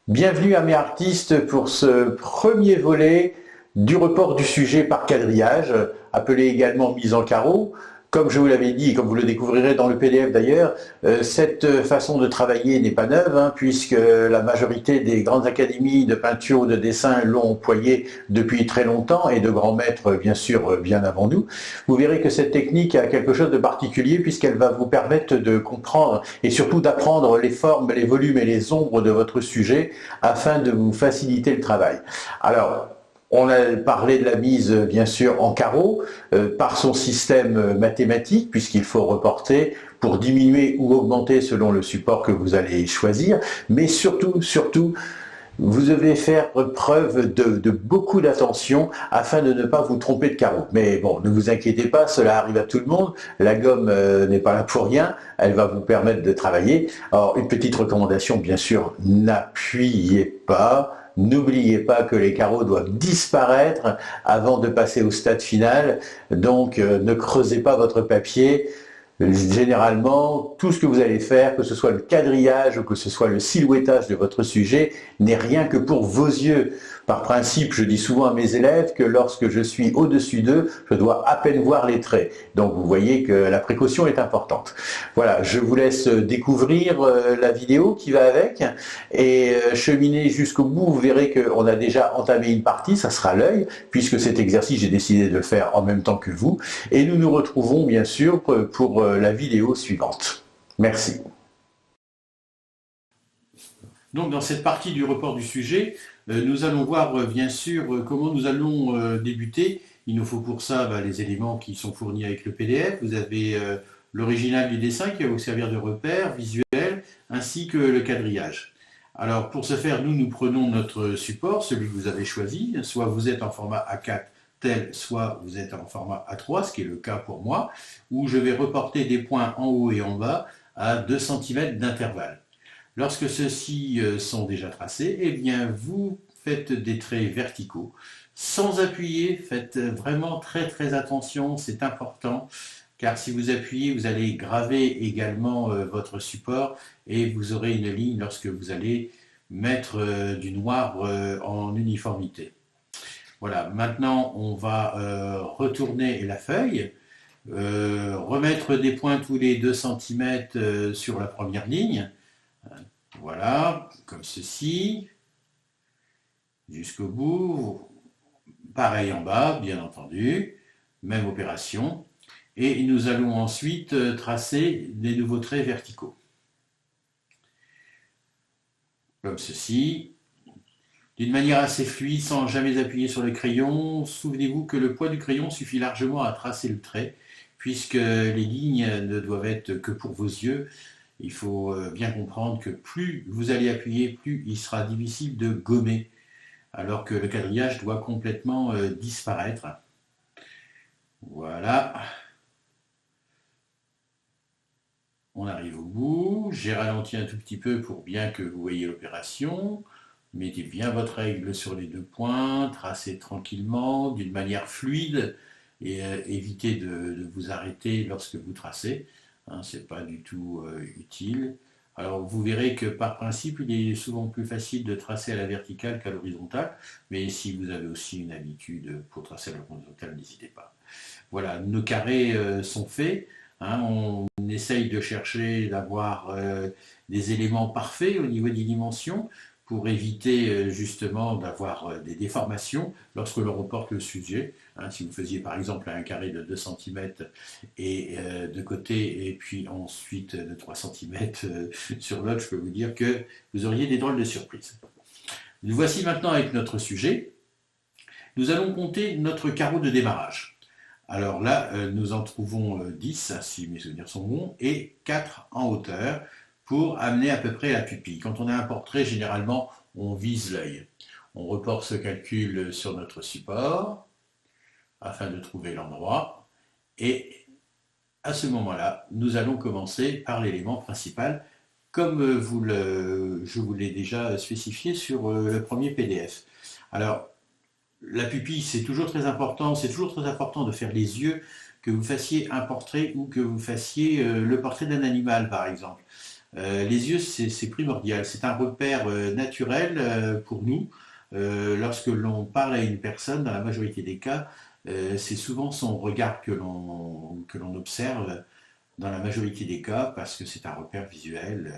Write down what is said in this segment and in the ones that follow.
Bienvenue à mes artistes pour ce premier volet du report du sujet par quadrillage, appelé également mise en carreau. Comme je vous l'avais dit, et comme vous le découvrirez dans le PDF d'ailleurs, cette façon de travailler n'est pas neuve, puisque la majorité des grandes académies de peinture ou de dessin l'ont employée depuis très longtemps, et de grands maîtres, bien sûr, bien avant nous. Vous verrez que cette technique a quelque chose de particulier, puisqu'elle va vous permettre de comprendre et surtout d'apprendre les formes, les volumes et les ombres de votre sujet, afin de vous faciliter le travail. Alors, on a parlé de la mise, bien sûr, en carreau, par son système mathématique, puisqu'il faut reporter pour diminuer ou augmenter selon le support que vous allez choisir. Mais surtout, vous devez faire preuve de beaucoup d'attention afin de ne pas vous tromper de carreau. Mais bon, ne vous inquiétez pas, cela arrive à tout le monde. La gomme n'est pas là pour rien, elle va vous permettre de travailler. Alors, une petite recommandation, bien sûr, n'appuyez pas. N'oubliez pas que les carreaux doivent disparaître avant de passer au stade final. Donc, ne creusez pas votre papier. Généralement, tout ce que vous allez faire, que ce soit le quadrillage ou que ce soit le silhouettage de votre sujet, n'est rien que pour vos yeux. Par principe, je dis souvent à mes élèves que lorsque je suis au-dessus d'eux, je dois à peine voir les traits. Donc vous voyez que la précaution est importante. Voilà, je vous laisse découvrir la vidéo qui va avec et cheminer jusqu'au bout. Vous verrez qu'on a déjà entamé une partie, ça sera l'œil, puisque cet exercice, j'ai décidé de le faire en même temps que vous. Et nous nous retrouvons bien sûr pour la vidéo suivante. Merci. Donc dans cette partie du report du sujet, nous allons voir bien sûr comment nous allons débuter. Il nous faut pour ça les éléments qui sont fournis avec le PDF. Vous avez l'original du dessin qui va vous servir de repère visuel, ainsi que le quadrillage. Alors pour ce faire, nous prenons notre support, celui que vous avez choisi. Soit vous êtes en format A4 tel, soit vous êtes en format A3, ce qui est le cas pour moi, où je vais reporter des points en haut et en bas à 2 cm d'intervalle. Lorsque ceux-ci sont déjà tracés, eh bien vous faites des traits verticaux. Sans appuyer, faites vraiment très attention, c'est important, car si vous appuyez, vous allez graver également votre support et vous aurez une ligne lorsque vous allez mettre du noir en uniformité. Voilà, maintenant on va retourner la feuille, remettre des points tous les 2 cm sur la première ligne. Voilà, comme ceci, jusqu'au bout. Pareil en bas, bien entendu, même opération. Et nous allons ensuite tracer des nouveaux traits verticaux. Comme ceci, d'une manière assez fluide, sans jamais appuyer sur le crayon. Souvenez-vous que le poids du crayon suffit largement à tracer le trait, puisque les lignes ne doivent être que pour vos yeux. Il faut bien comprendre que plus vous allez appuyer, plus il sera difficile de gommer, alors que le quadrillage doit complètement disparaître. Voilà. On arrive au bout. J'ai ralenti un tout petit peu pour bien que vous voyez l'opération. Mettez bien votre règle sur les 2 points, tracez tranquillement, d'une manière fluide, et évitez de vous arrêter lorsque vous tracez. Ce n'est pas du tout utile. Alors vous verrez que par principe, il est souvent plus facile de tracer à la verticale qu'à l'horizontale, mais si vous avez aussi une habitude pour tracer à l'horizontale, n'hésitez pas. Voilà, nos carrés sont faits. On essaye de chercher d'avoir des éléments parfaits au niveau des dimensions pour éviter justement d'avoir des déformations lorsque l'on reporte le sujet. Si vous faisiez par exemple un carré de 2 cm et de côté et puis ensuite de 3 cm sur l'autre, je peux vous dire que vous auriez des drôles de surprises. Nous voici maintenant avec notre sujet. Nous allons compter notre carreau de démarrage. Alors là, nous en trouvons 10, si mes souvenirs sont bons, et 4 en hauteur, pour amener à peu près la pupille. Quand on a un portrait, généralement, on vise l'œil. On reporte ce calcul sur notre support, afin de trouver l'endroit, et à ce moment-là, nous allons commencer par l'élément principal, comme je vous l'ai déjà spécifié sur le premier PDF. Alors, la pupille, c'est toujours très important de faire les yeux, que vous fassiez un portrait ou que vous fassiez le portrait d'un animal, par exemple. Les yeux, c'est primordial. C'est un repère naturel pour nous. Lorsque l'on parle à une personne, dans la majorité des cas, c'est souvent son regard que l'on observe dans la majorité des cas parce que c'est un repère visuel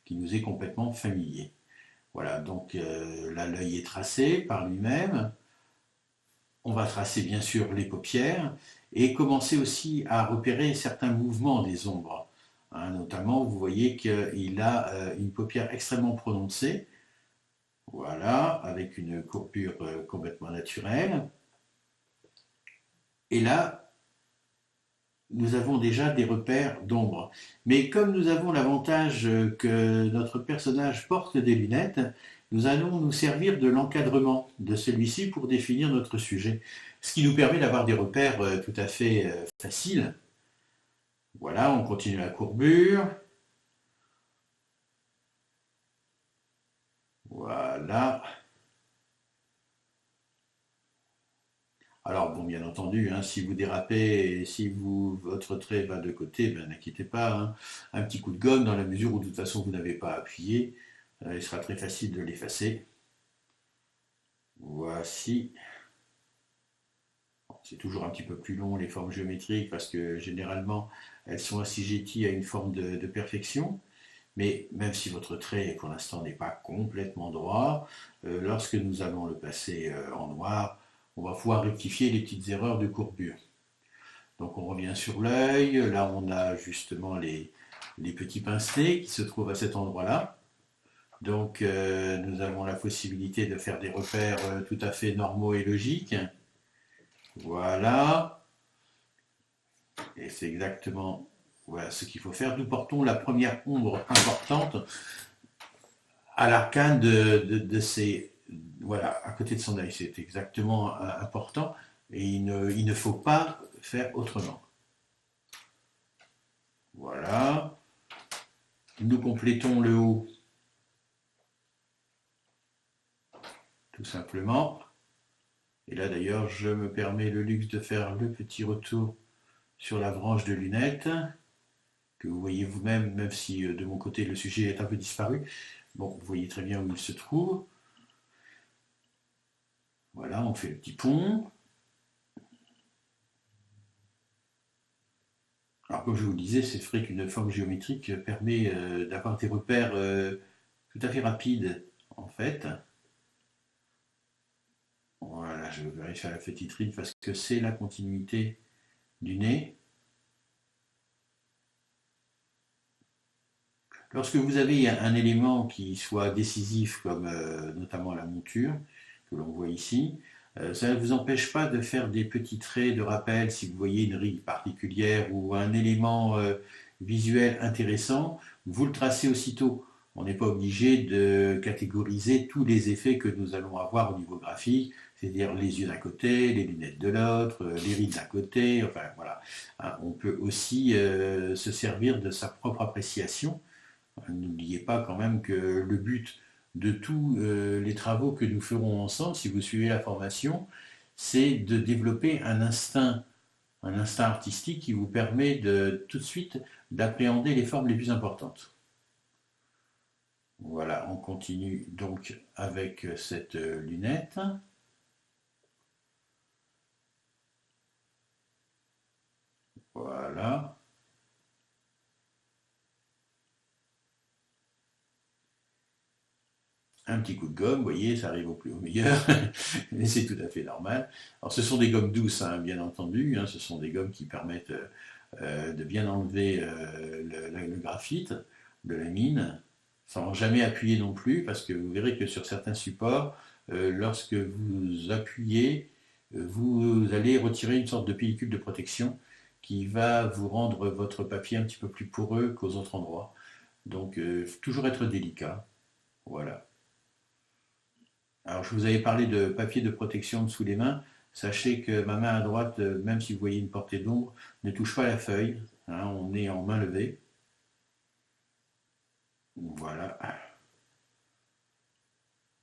qui nous est complètement familier. Voilà, donc là, l'œil est tracé par lui-même. On va tracer bien sûr les paupières et commencer aussi à repérer certains mouvements des ombres. Hein, notamment, vous voyez qu'il a une paupière extrêmement prononcée, voilà, avec une courbure complètement naturelle. Et là, nous avons déjà des repères d'ombre. Mais comme nous avons l'avantage que notre personnage porte des lunettes, nous allons nous servir de l'encadrement de celui-ci pour définir notre sujet. Ce qui nous permet d'avoir des repères tout à fait faciles. Voilà, on continue la courbure. Voilà. Alors bon, bien entendu, hein, si vous dérapez et si votre trait va de côté, ben, n'inquiétez pas, hein. Un petit coup de gomme dans la mesure où de toute façon vous n'avez pas appuyé, il sera très facile de l'effacer. Voici. Bon, c'est toujours un petit peu plus long les formes géométriques parce que généralement elles sont assujetties à une forme de perfection. Mais même si votre trait pour l'instant n'est pas complètement droit, lorsque nous allons le passer en noir, on va pouvoir rectifier les petites erreurs de courbure. Donc on revient sur l'œil, là on a justement les petits pincelets qui se trouvent à cet endroit-là. Donc nous avons la possibilité de faire des repères tout à fait normaux et logiques. Voilà. Et c'est exactement voilà, ce qu'il faut faire. Nous portons la première ombre importante à l'arcane de ces... Voilà, à côté de son œil. C'est exactement important. Et il ne faut pas faire autrement. Voilà. Nous complétons le haut. Tout simplement. Et là d'ailleurs, je me permets le luxe de faire le petit retour sur la branche de lunettes, que vous voyez vous-même, même si de mon côté le sujet est un peu disparu. Bon, vous voyez très bien où il se trouve. Voilà, on fait le petit pont. Alors comme je vous le disais, c'est vrai qu'une forme géométrique permet d'avoir des repères tout à fait rapides, en fait. Voilà, je vais vérifier la petite ride parce que c'est la continuité du nez. Lorsque vous avez un élément qui soit décisif, comme notamment la monture, que l'on voit ici, ça ne vous empêche pas de faire des petits traits de rappel si vous voyez une ride particulière ou un élément visuel intéressant, vous le tracez aussitôt. On n'est pas obligé de catégoriser tous les effets que nous allons avoir au niveau graphique, c'est-à-dire les yeux d'un côté, les lunettes de l'autre, les rides d'un côté, enfin voilà. Hein, on peut aussi se servir de sa propre appréciation. N'oubliez pas quand même que le but de tous les travaux que nous ferons ensemble, si vous suivez la formation, c'est de développer un instinct artistique qui vous permet de tout de suite d'appréhender les formes les plus importantes. Voilà, on continue donc avec cette lunette. Voilà. Un petit coup de gomme, vous voyez, ça arrive au meilleur, mais c'est tout à fait normal. Alors ce sont des gommes douces, hein, bien entendu, hein, ce sont des gommes qui permettent de bien enlever le graphite de la mine, sans jamais appuyer non plus, parce que vous verrez que sur certains supports, lorsque vous appuyez, vous allez retirer une sorte de pellicule de protection qui va vous rendre votre papier un petit peu plus poreux qu'aux autres endroits. Donc toujours être délicat, voilà. Alors, je vous avais parlé de papier de protection sous les mains. Sachez que ma main à droite, même si vous voyez une portée d'ombre, ne touche pas la feuille. Hein, on est en main levée. Voilà.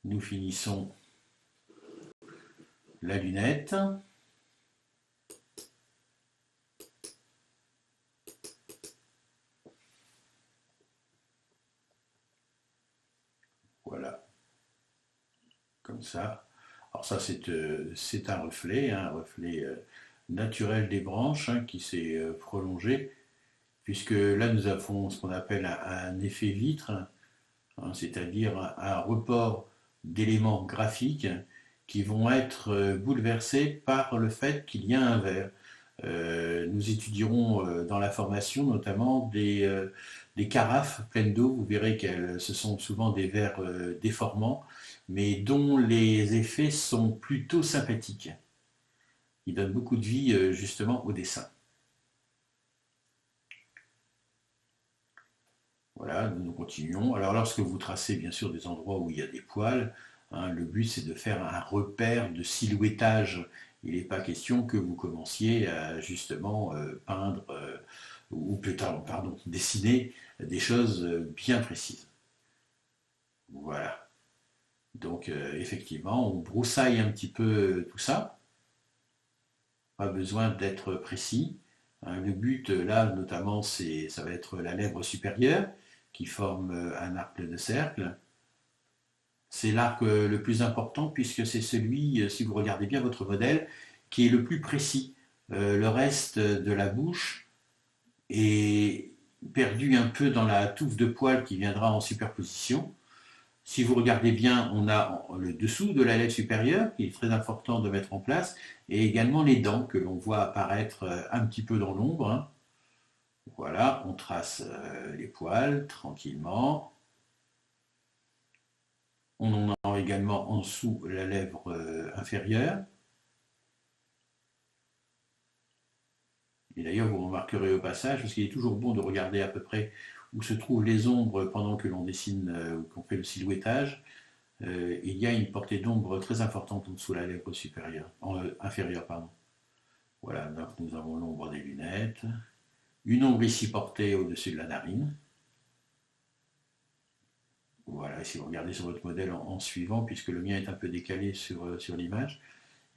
Nous finissons la lunette. comme ça. Alors ça, c'est un reflet naturel des branches hein, qui s'est prolongé, puisque là, nous avons ce qu'on appelle un effet vitre, hein, c'est-à-dire un report d'éléments graphiques qui vont être bouleversés par le fait qu'il y a un verre. Nous étudierons dans la formation notamment des carafes pleines d'eau. Vous verrez que ce sont souvent des verres déformants, mais dont les effets sont plutôt sympathiques. Ils donnent beaucoup de vie justement au dessin. Voilà, nous continuons. Alors lorsque vous tracez bien sûr des endroits où il y a des poils, hein, le but c'est de faire un repère de silhouettage. Il n'est pas question que vous commenciez à justement peindre ou peut-être, pardon, dessiner des choses bien précises. Voilà. Donc effectivement, on broussaille un petit peu tout ça. Pas besoin d'être précis. Hein, le but là notamment, ça va être la lèvre supérieure qui forme un arc de cercle. C'est l'arc le plus important puisque c'est celui, si vous regardez bien votre modèle, qui est le plus précis. Le reste de la bouche est perdu un peu dans la touffe de poils qui viendra en superposition. Si vous regardez bien, on a le dessous de la lèvre supérieure qui est très important de mettre en place et également les dents que l'on voit apparaître un petit peu dans l'ombre. Hein. Voilà, on trace les poils tranquillement. On en a également en dessous la lèvre inférieure. Et d'ailleurs, vous remarquerez au passage, parce qu'il est toujours bon de regarder à peu près où se trouvent les ombres pendant que l'on dessine ou qu'on fait le silhouettage, il y a une portée d'ombre très importante en dessous la lèvre supérieure, inférieure. Pardon. Voilà, donc nous avons l'ombre des lunettes, une ombre ici portée au-dessus de la narine. Voilà, si vous regardez sur votre modèle en suivant, puisque le mien est un peu décalé sur l'image,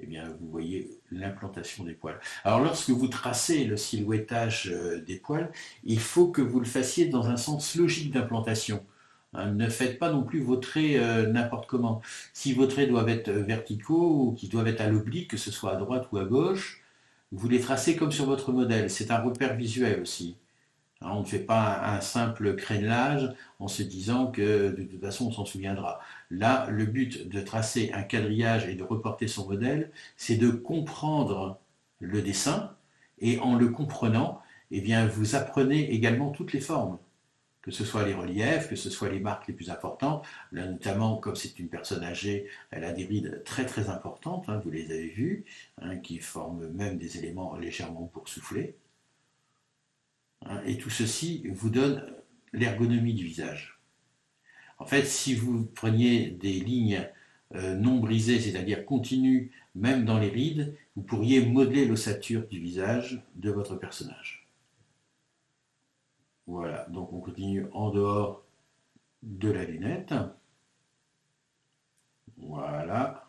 eh bien, vous voyez l'implantation des poils. Alors, lorsque vous tracez le silhouettage des poils, il faut que vous le fassiez dans un sens logique d'implantation. Hein, ne faites pas non plus vos traits n'importe comment. Si vos traits doivent être verticaux ou qu'ils doivent être à l'oblique, que ce soit à droite ou à gauche, vous les tracez comme sur votre modèle. C'est un repère visuel aussi. Hein, on ne fait pas un simple crénelage en se disant que de toute façon on s'en souviendra. Là, le but de tracer un quadrillage et de reporter son modèle, c'est de comprendre le dessin et en le comprenant, eh bien, vous apprenez également toutes les formes, que ce soit les reliefs, que ce soit les marques les plus importantes. Là, notamment, comme c'est une personne âgée, elle a des rides très très importantes, hein, vous les avez vues, hein, qui forment même des éléments légèrement boursouflés. Et tout ceci vous donne l'ergonomie du visage. En fait, si vous preniez des lignes non brisées, c'est-à-dire continues, même dans les rides, vous pourriez modeler l'ossature du visage de votre personnage. Voilà, donc on continue en dehors de la lunette. Voilà.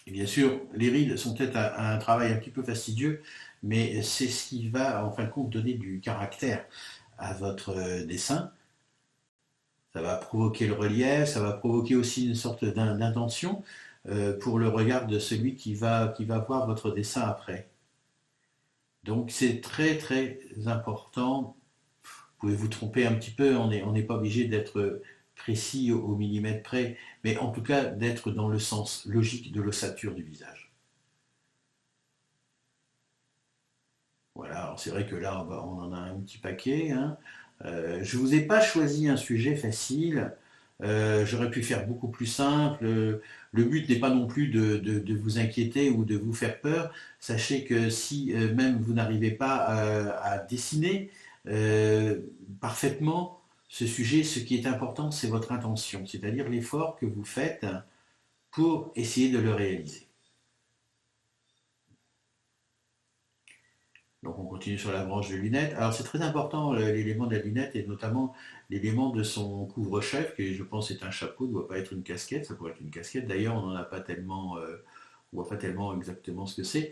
Et bien sûr, les rides sont peut-être un travail un petit peu fastidieux, mais c'est ce qui va, en fin de compte, donner du caractère à votre dessin. Ça va provoquer le relief, ça va provoquer aussi une sorte d'intention pour le regard de celui qui va voir votre dessin après. Donc c'est très très important. Vous pouvez vous tromper un petit peu, on n'est pas obligé d'être précis au millimètre près, mais en tout cas d'être dans le sens logique de l'ossature du visage. Voilà, alors c'est vrai que là on en a un petit paquet. Hein. Je ne vous ai pas choisi un sujet facile, j'aurais pu faire beaucoup plus simple. Le but n'est pas non plus de vous inquiéter ou de vous faire peur. Sachez que si même vous n'arrivez pas à dessiner parfaitement ce sujet, ce qui est important, c'est votre intention, c'est-à-dire l'effort que vous faites pour essayer de le réaliser. Donc on continue sur la branche de lunettes. Alors c'est très important l'élément de la lunette et notamment l'élément de son couvre-chef, qui je pense est un chapeau, ne doit pas être une casquette, ça pourrait être une casquette. D'ailleurs on n'en a pas tellement, on voit pas tellement exactement ce que c'est.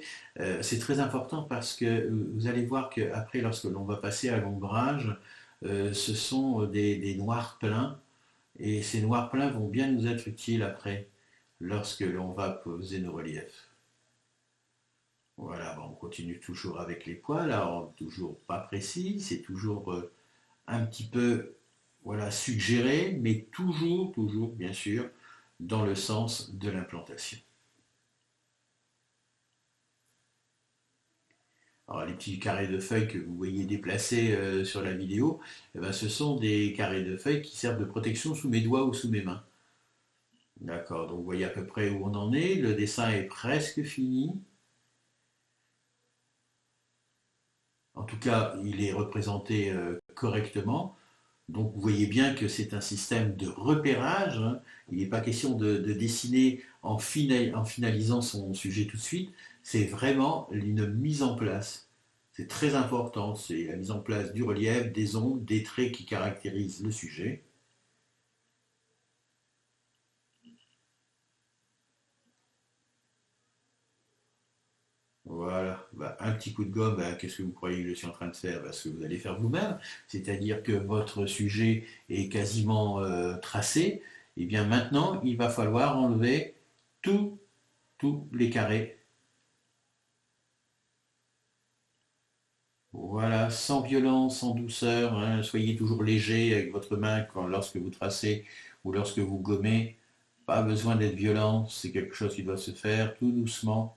C'est très important parce que vous allez voir qu'après lorsque l'on va passer à l'ombrage, ce sont des noirs pleins Et ces noirs pleins vont bien nous être utiles après, lorsque l'on va poser nos reliefs. Voilà, bon, on continue toujours avec les poils, alors toujours pas précis, c'est toujours un petit peu voilà, suggéré, mais toujours, toujours, bien sûr, dans le sens de l'implantation. Alors les petits carrés de feuilles que vous voyez déplacés sur la vidéo, eh ben, ce sont des carrés de feuilles qui servent de protection sous mes doigts ou sous mes mains. D'accord, donc vous voyez à peu près où on en est, le dessin est presque fini. En tout cas, il est représenté correctement. Donc vous voyez bien que c'est un système de repérage, hein. Il n'est pas question de dessiner en finalisant son sujet tout de suite, c'est vraiment une mise en place. C'est très important, c'est la mise en place du relief, des ombres, des traits qui caractérisent le sujet. Voilà, bah, un petit coup de gomme, bah, qu'est-ce que vous croyez que je suis en train de faire? Bah, ce que vous allez faire vous-même, c'est-à-dire que votre sujet est quasiment tracé, et bien maintenant il va falloir enlever tous les carrés. Voilà, sans violence, sans douceur, hein, soyez toujours léger avec votre main lorsque vous tracez ou lorsque vous gommez. Pas besoin d'être violent, c'est quelque chose qui doit se faire tout doucement,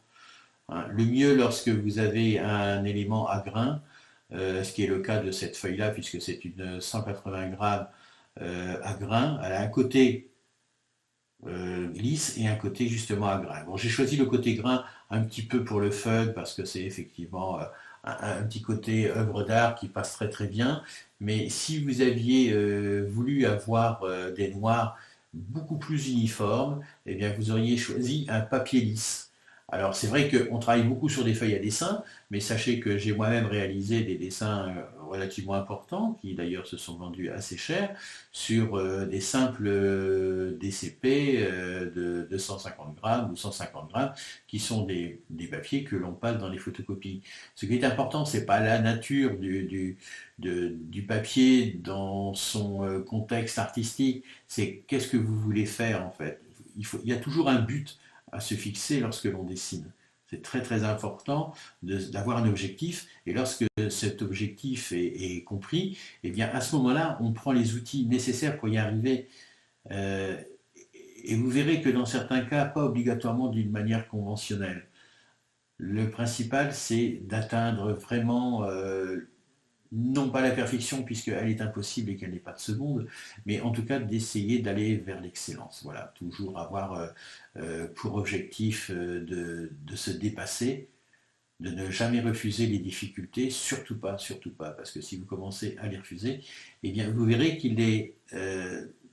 hein. Le mieux lorsque vous avez un élément à grain, ce qui est le cas de cette feuille-là, puisque c'est une 180 grammes à grain, elle a un côté lisse et un côté justement à grain. Bon, j'ai choisi le côté grain un petit peu pour le fun parce que c'est effectivement un petit côté œuvre d'art qui passe très très bien. Mais si vous aviez voulu avoir des noirs beaucoup plus uniformes, eh bien vous auriez choisi un papier lisse. Alors c'est vrai qu'on travaille beaucoup sur des feuilles à dessin, mais sachez que j'ai moi-même réalisé des dessins relativement importants, qui d'ailleurs se sont vendus assez cher, sur des simples DCP de 250 grammes ou 150 grammes, qui sont des papiers que l'on passe dans les photocopies. Ce qui est important, c'est pas la nature du papier dans son contexte artistique, c'est qu'est-ce que vous voulez faire en fait. Il y a toujours un but à se fixer lorsque l'on dessine. C'est très très important d'avoir un objectif et lorsque cet objectif est compris, eh bien à ce moment-là, on prend les outils nécessaires pour y arriver. Euh, et vous verrez que dans certains cas, pas obligatoirement d'une manière conventionnelle. Le principal, c'est d'atteindre vraiment non pas la perfection puisqu'elle est impossible et qu'elle n'est pas de seconde, mais en tout cas d'essayer d'aller vers l'excellence. Voilà, toujours avoir pour objectif de se dépasser, de ne jamais refuser les difficultés, surtout pas, parce que si vous commencez à les refuser, eh bien vous verrez qu'il est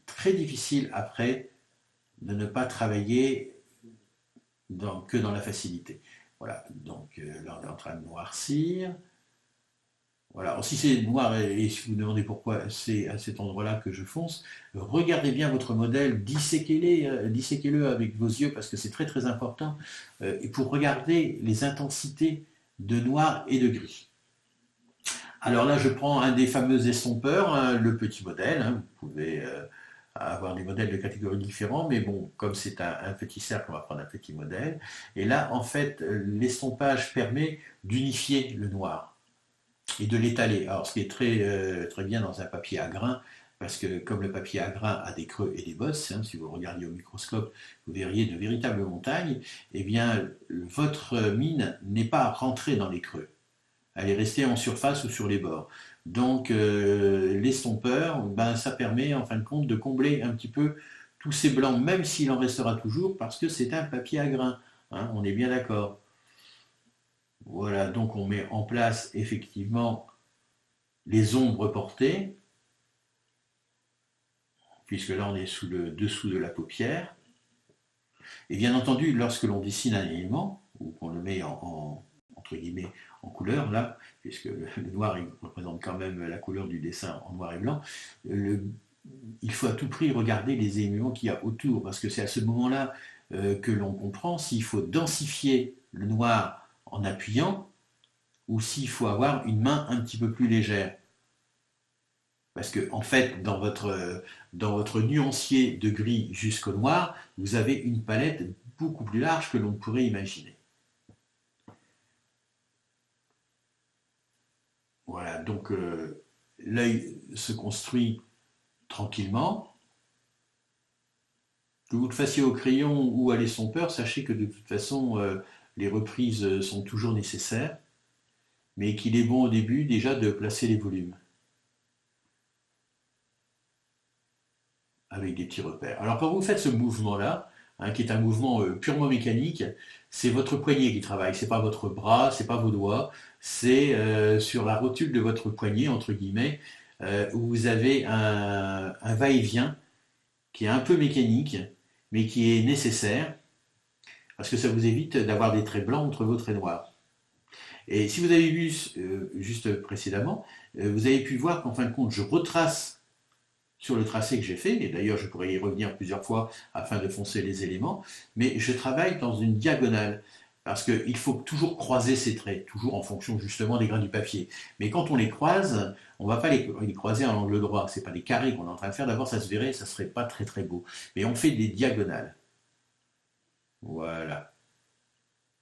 très difficile après de ne pas travailler que dans la facilité. Voilà, donc là on est en train de noircir. Voilà. Alors, si c'est noir et si vous vous demandez pourquoi c'est à cet endroit-là que je fonce, regardez bien votre modèle, disséquez-le avec vos yeux parce que c'est très très important et pour regarder les intensités de noir et de gris. Alors là, je prends un des fameux estompeurs, hein, le petit modèle. Hein, vous pouvez avoir des modèles de catégories différentes, mais bon, comme c'est un petit cercle, on va prendre un petit modèle. Et là, en fait, l'estompage permet d'unifier le noir et de l'étaler. Alors, ce qui est très bien dans un papier à grains, parce que comme le papier à grains a des creux et des bosses, hein, si vous regardiez au microscope, vous verriez de véritables montagnes, eh bien, votre mine n'est pas rentrée dans les creux. Elle est restée en surface ou sur les bords. Donc, l'estompeur, ben, ça permet en fin de compte de combler un petit peu tous ces blancs, même s'il en restera toujours, parce que c'est un papier à grains. Hein, on est bien d'accord. Voilà, donc on met en place effectivement les ombres portées, puisque là on est sous le dessous de la paupière. Et bien entendu, lorsque l'on dessine un élément, ou qu'on le met entre guillemets en couleur, là, puisque le noir il représente quand même la couleur du dessin en noir et blanc, il faut à tout prix regarder les éléments qu'il y a autour, parce que c'est à ce moment-là que l'on comprend s'il faut densifier le noir en appuyant, ou s'il faut avoir une main un petit peu plus légère. Parce que, en fait, dans votre nuancier de gris jusqu'au noir, vous avez une palette beaucoup plus large que l'on pourrait imaginer. Voilà, donc l'œil se construit tranquillement. Que vous le fassiez au crayon ou à l'estompeur, sachez que de toute façon, les reprises sont toujours nécessaires, mais qu'il est bon au début déjà de placer les volumes avec des petits repères. Alors quand vous faites ce mouvement-là, hein, qui est un mouvement purement mécanique, c'est votre poignet qui travaille, c'est pas votre bras, c'est pas vos doigts, c'est sur la rotule de votre poignet, entre guillemets, où vous avez un va-et-vient qui est un peu mécanique, mais qui est nécessaire, parce que ça vous évite d'avoir des traits blancs entre vos traits noirs. Et si vous avez vu juste précédemment, vous avez pu voir qu'en fin de compte, je retrace sur le tracé que j'ai fait, et d'ailleurs je pourrais y revenir plusieurs fois afin de foncer les éléments, mais je travaille dans une diagonale, parce qu'il faut toujours croiser ces traits, toujours en fonction justement des grains du papier. Mais quand on les croise, on ne va pas les croiser à l'angle droit, ce n'est pas des carrés qu'on est en train de faire, d'abord ça se verrait, ça ne serait pas très très beau. Mais on fait des diagonales. Voilà.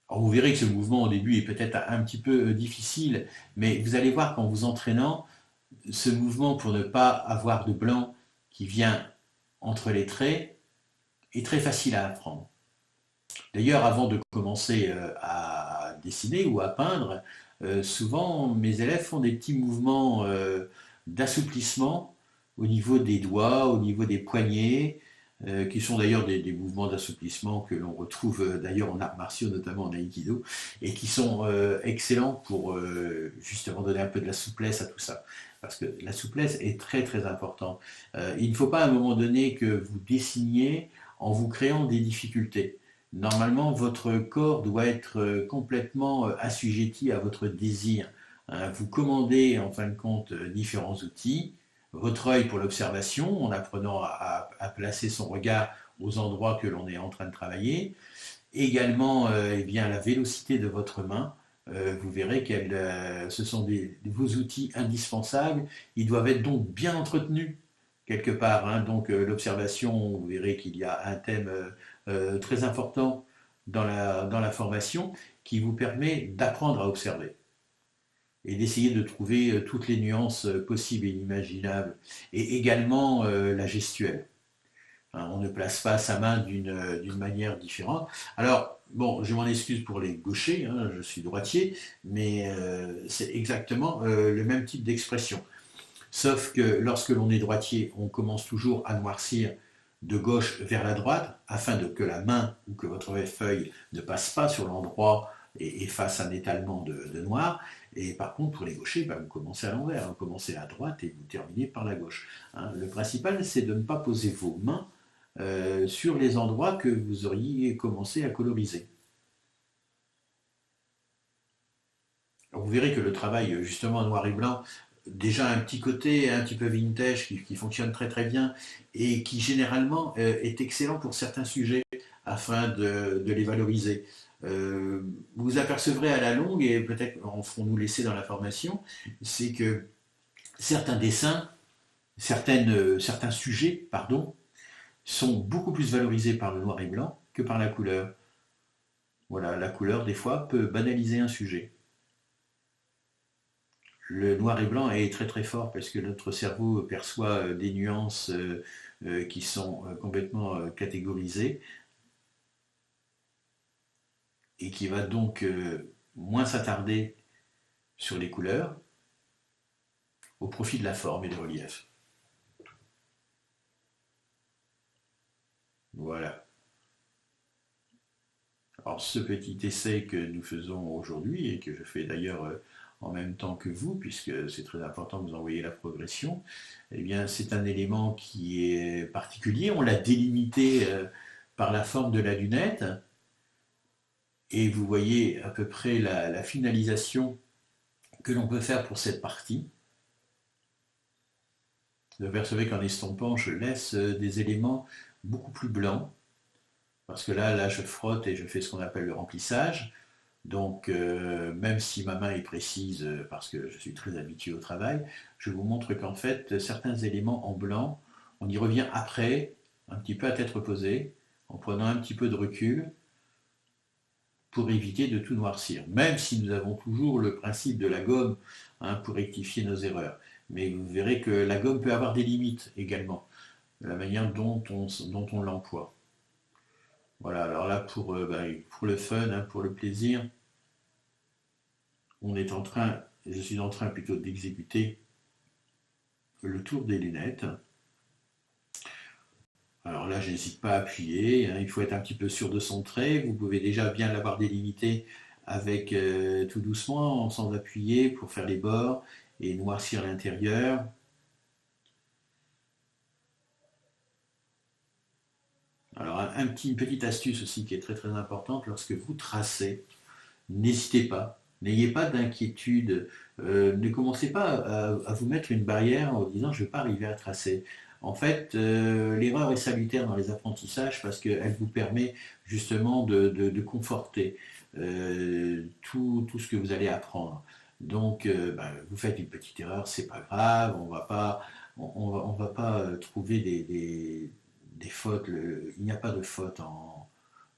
Alors vous verrez que ce mouvement au début est peut-être un petit peu difficile, mais vous allez voir qu'en vous entraînant, ce mouvement pour ne pas avoir de blanc qui vient entre les traits est très facile à apprendre. D'ailleurs, avant de commencer à dessiner ou à peindre, souvent mes élèves font des petits mouvements d'assouplissement au niveau des doigts, au niveau des poignets, qui sont d'ailleurs des mouvements d'assouplissement que l'on retrouve d'ailleurs en arts martiaux, notamment en aïkido, et qui sont excellents pour justement donner un peu de la souplesse à tout ça. Parce que la souplesse est très très importante. Il ne faut pas à un moment donné que vous dessiniez en vous créant des difficultés. Normalement, votre corps doit être complètement assujetti à votre désir. Hein. Vous commandez en fin de compte différents outils, votre œil pour l'observation, en apprenant à placer son regard aux endroits que l'on est en train de travailler. Également, eh bien, la vélocité de votre main. Vous verrez que ce sont vos outils indispensables. Ils doivent être donc bien entretenus quelque part. Hein. Donc l'observation, vous verrez qu'il y a un thème très important dans la formation qui vous permet d'apprendre à observer et d'essayer de trouver toutes les nuances possibles et inimaginables, et également la gestuelle. Hein, on ne place pas sa main d'une manière différente. Alors, bon, je m'en excuse pour les gauchers, hein, je suis droitier, mais c'est exactement le même type d'expression. Sauf que lorsque l'on est droitier, on commence toujours à noircir de gauche vers la droite, afin que la main ou que votre feuille ne passe pas sur l'endroit et fasse un étalement de noir. Et par contre, pour les gauchers, bah, vous commencez à l'envers, vous commencez à droite et vous terminez par la gauche. Hein. Le principal, c'est de ne pas poser vos mains sur les endroits que vous auriez commencé à coloriser. Alors vous verrez que le travail justement en noir et blanc, déjà un petit côté un petit peu vintage qui fonctionne très très bien et qui généralement est excellent pour certains sujets afin de les valoriser. Vous apercevrez à la longue, et peut-être en ferons-nous laisser dans la formation, c'est que certains dessins, certains sujets, pardon, sont beaucoup plus valorisés par le noir et blanc que par la couleur. Voilà, la couleur, des fois, peut banaliser un sujet. Le noir et blanc est très très fort parce que notre cerveau perçoit des nuances qui sont complètement catégorisées et qui va donc moins s'attarder sur les couleurs au profit de la forme et du relief. Voilà. Alors ce petit essai que nous faisons aujourd'hui et que je fais d'ailleurs en même temps que vous, puisque c'est très important que vous envoyiez la progression, eh bien c'est un élément qui est particulier. On l'a délimité par la forme de la lunette, et vous voyez à peu près la finalisation que l'on peut faire pour cette partie. Vous percevez qu'en estompant, je laisse des éléments beaucoup plus blancs, parce que là je frotte et je fais ce qu'on appelle le remplissage. Donc, même si ma main est précise, parce que je suis très habitué au travail, je vous montre qu'en fait, certains éléments en blanc, on y revient après, un petit peu à tête reposée, en prenant un petit peu de recul, pour éviter de tout noircir. Même si nous avons toujours le principe de la gomme, hein, pour rectifier nos erreurs. Mais vous verrez que la gomme peut avoir des limites également, la manière dont on l'emploie. Voilà, alors là, pour le fun, hein, pour le plaisir, je suis en train plutôt d'exécuter le tour des lunettes. Alors là, je n'hésite pas à appuyer, hein, il faut être un petit peu sûr de son trait. Vous pouvez déjà bien l'avoir délimité avec tout doucement, sans appuyer, pour faire les bords et noircir l'intérieur. Alors une petite astuce aussi qui est très très importante, lorsque vous tracez, n'hésitez pas, n'ayez pas d'inquiétude, ne commencez pas à vous mettre une barrière en vous disant je ne vais pas arriver à tracer. En fait, l'erreur est salutaire dans les apprentissages parce qu'elle vous permet justement de conforter tout ce que vous allez apprendre. Donc, vous faites une petite erreur, c'est pas grave, on va pas trouver des fautes. Il n'y a pas de faute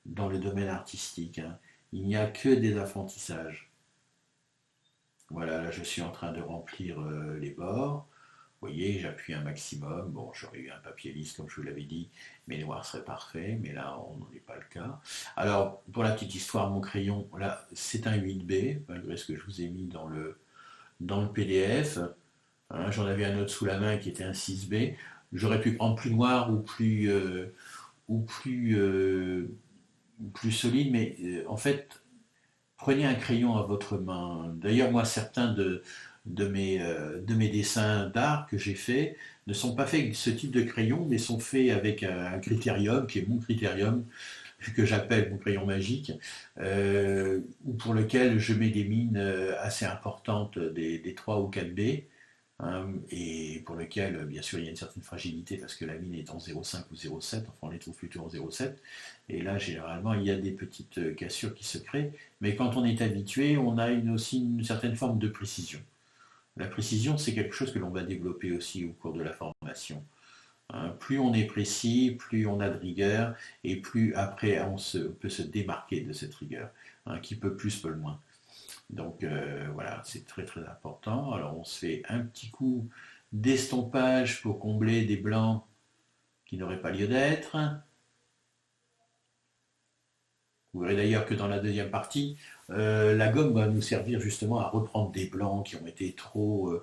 dans le domaine artistique, hein. Il n'y a que des apprentissages. Voilà, là je suis en train de remplir les bords. Vous voyez, j'appuie un maximum. Bon, j'aurais eu un papier lisse, comme je vous l'avais dit, mes noirs seraient parfaits, mais là, on n'en est pas le cas. Alors, pour la petite histoire, mon crayon, là, c'est un 8B, malgré ce que je vous ai mis dans le PDF. Hein, j'en avais un autre sous la main qui était un 6B. J'aurais pu prendre plus noir ou plus solide, mais en fait, prenez un crayon à votre main. D'ailleurs, moi, certains de mes dessins d'art que j'ai faits ne sont pas faits avec ce type de crayon, mais sont faits avec un critérium, qui est mon critérium, que j'appelle mon crayon magique, ou pour lequel je mets des mines assez importantes, des 3 ou 4B, hein, et pour lequel, bien sûr, il y a une certaine fragilité parce que la mine est en 0,5 ou 0,7, enfin on les trouve plutôt en 0,7, et là, généralement, il y a des petites cassures qui se créent, mais quand on est habitué, on a aussi une certaine forme de précision. La précision, c'est quelque chose que l'on va développer aussi au cours de la formation. Hein, plus on est précis, plus on a de rigueur, et plus après on peut se démarquer de cette rigueur, hein, qui peut plus, peut le moins. Donc voilà, c'est très très important. Alors on se fait un petit coup d'estompage pour combler des blancs qui n'auraient pas lieu d'être. Vous verrez d'ailleurs que dans la deuxième partie, la gomme va nous servir justement à reprendre des blancs qui ont été trop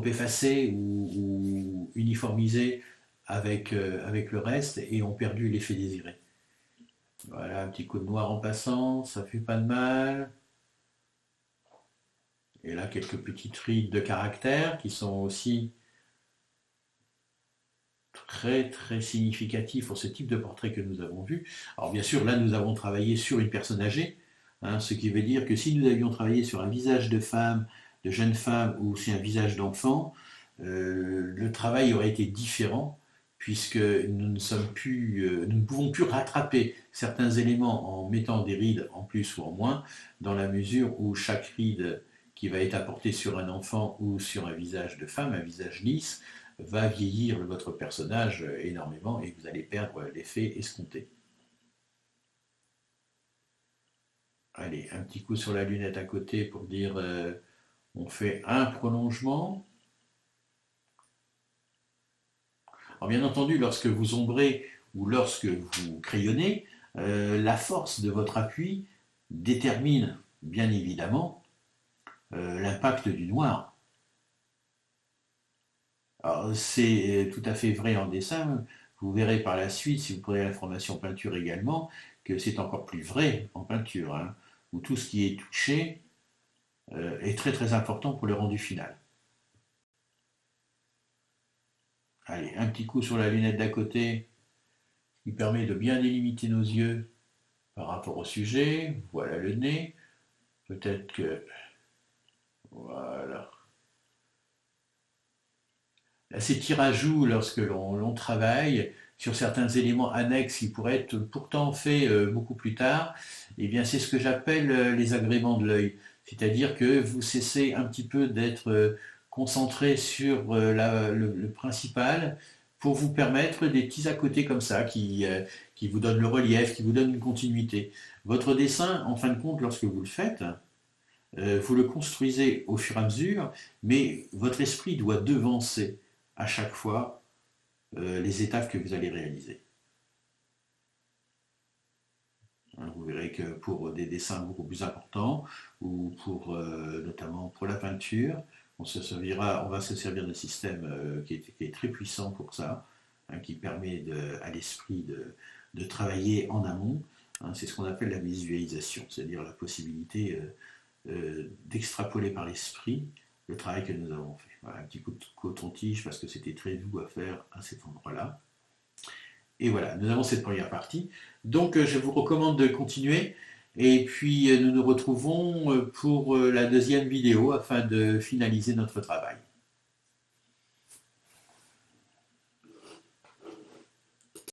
effacés ou uniformisés avec le reste et ont perdu l'effet désiré. Voilà, un petit coup de noir en passant, ça fait pas de mal. Et là, quelques petites rides de caractère qui sont aussi très très significatifs pour ce type de portrait que nous avons vu. Alors bien sûr, là, nous avons travaillé sur une personne âgée, hein, ce qui veut dire que si nous avions travaillé sur un visage de femme, de jeune femme ou si un visage d'enfant, le travail aurait été différent puisque nous ne pouvons plus rattraper certains éléments en mettant des rides en plus ou en moins, dans la mesure où chaque ride qui va être apportée sur un enfant ou sur un visage de femme, un visage lisse, va vieillir votre personnage énormément et vous allez perdre l'effet escompté. Allez, un petit coup sur la lunette à côté pour dire on fait un prolongement. Alors bien entendu, lorsque vous ombrez ou lorsque vous crayonnez, la force de votre appui détermine bien évidemment l'impact du noir. Alors c'est tout à fait vrai en dessin, vous verrez par la suite, si vous prenez la formation peinture également, que c'est encore plus vrai en peinture, hein, où tout ce qui est touché est très très important pour le rendu final. Allez, un petit coup sur la lunette d'à côté, qui permet de bien délimiter nos yeux par rapport au sujet. Voilà le nez. Peut-être que... Voilà. Là, c'est tir à joue lorsque l'on travaille. sur certains éléments annexes qui pourraient être pourtant faits beaucoup plus tard, eh bien c'est ce que j'appelle les agréments de l'œil. C'est-à-dire que vous cessez un petit peu d'être concentré sur le principal pour vous permettre des petits à côté comme ça qui vous donnent le relief, qui vous donnent une continuité. Votre dessin, en fin de compte, lorsque vous le faites, vous le construisez au fur et à mesure, mais votre esprit doit devancer à chaque fois les étapes que vous allez réaliser. Vous verrez que pour des dessins beaucoup plus importants, ou pour, notamment pour la peinture, on va se servir d'un système qui est très puissant pour ça, hein, qui permet à l'esprit de travailler en amont. Hein, c'est ce qu'on appelle la visualisation, c'est-à-dire la possibilité d'extrapoler par l'esprit le travail que nous avons fait. Voilà, un petit coup de coton-tige parce que c'était très doux à faire à cet endroit-là. Et voilà, nous avons cette première partie. Donc je vous recommande de continuer. Et puis nous nous retrouvons pour la deuxième vidéo afin de finaliser notre travail.